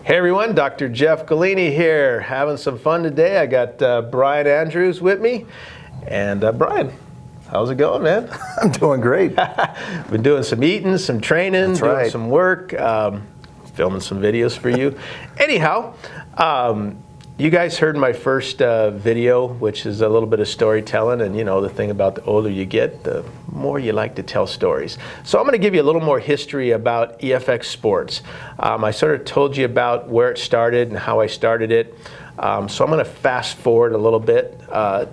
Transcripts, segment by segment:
Hey everyone, Dr. Jeff Galini here, having some fun today. I got Brian Andrews with me. And Brian, how's it going, man? I'm doing great. Been doing some eating, some training, That's doing right. some work, filming some videos for you. Anyhow, you guys heard my first video, which is a little bit of storytelling, and you know the thing about the older you get, the more you like to tell stories. So I'm going to give you a little more history about EFX Sports. I sort of told you about where it started and how I started it. So I'm going to fast forward a little bit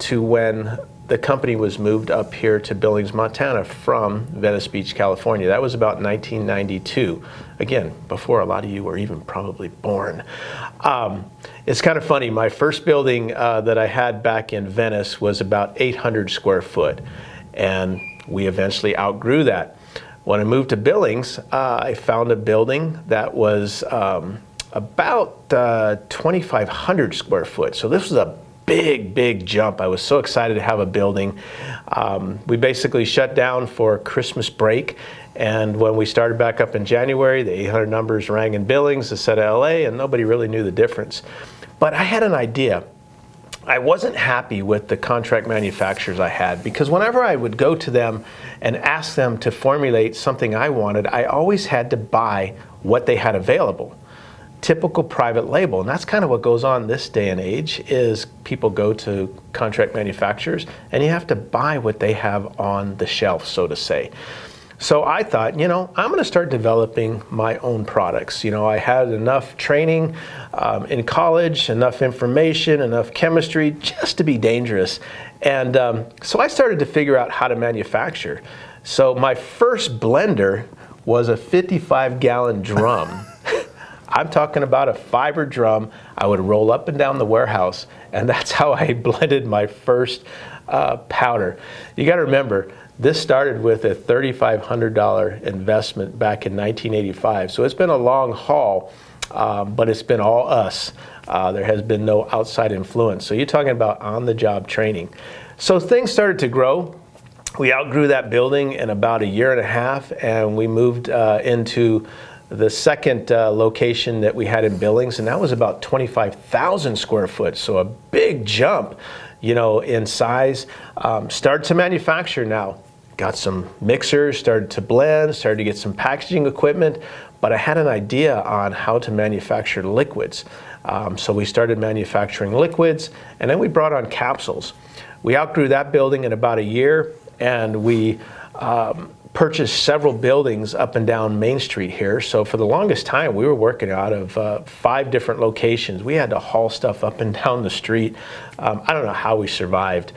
to when the company was moved up here to Billings, Montana from Venice Beach, California. That was about 1992. Again, before a lot of you were even probably born. It's kind of funny. My first building that I had back in Venice was about 800 square foot, and we eventually outgrew that. When I moved to Billings, I found a building that was about 2,500 square foot. So this was a big jump. I was so excited to have a building. We basically shut down for Christmas break, and when we started back up in January, the 800 numbers rang in Billings instead of LA, and nobody really knew the difference. But I had an idea. I wasn't happy with the contract manufacturers I had, because whenever I would go to them and ask them to formulate something I wanted, I always had to buy what they had available. Typical private label, and that's kind of what goes on this day and age, is people go to contract manufacturers and you have to buy what they have on the shelf, so to say. So I thought, you know, I'm going to start developing my own products. You know, I had enough training in college, enough information, enough chemistry just to be dangerous. And so I started to figure out how to manufacture. So my first blender was a 55-gallon drum. I'm talking about a fiber drum I would roll up and down the warehouse, and that's how I blended my first powder. You got to remember, this started with a $3,500 investment back in 1985, so it's been a long haul, but it's been all us. There has been no outside influence. So you're talking about on-the-job training. So things started to grow. We outgrew that building in about a year and a half, and we moved into the second location that we had in Billings, and that was about 25,000 square foot, so a big jump, you know, in size. Started to manufacture now. Got some mixers, started to blend, started to get some packaging equipment, but I had an idea on how to manufacture liquids. So we started manufacturing liquids, and then we brought on capsules. We outgrew that building in about a year, and we purchased several buildings up and down Main Street here. So for the longest time, we were working out of 5 different locations. We had to haul stuff up and down the street. I don't know how we survived,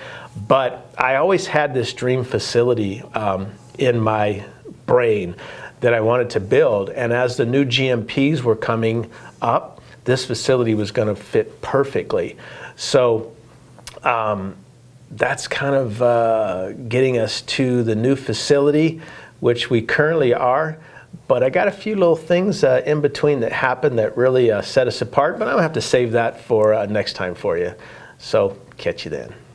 but I always had this dream facility in my brain that I wanted to build. And as the new GMPs were coming up, this facility was going to fit perfectly. So that's kind of getting us to the new facility, which we currently are. But I got a few little things in between that happened that really set us apart, but I'm going to have to save that for next time for you. So catch you then.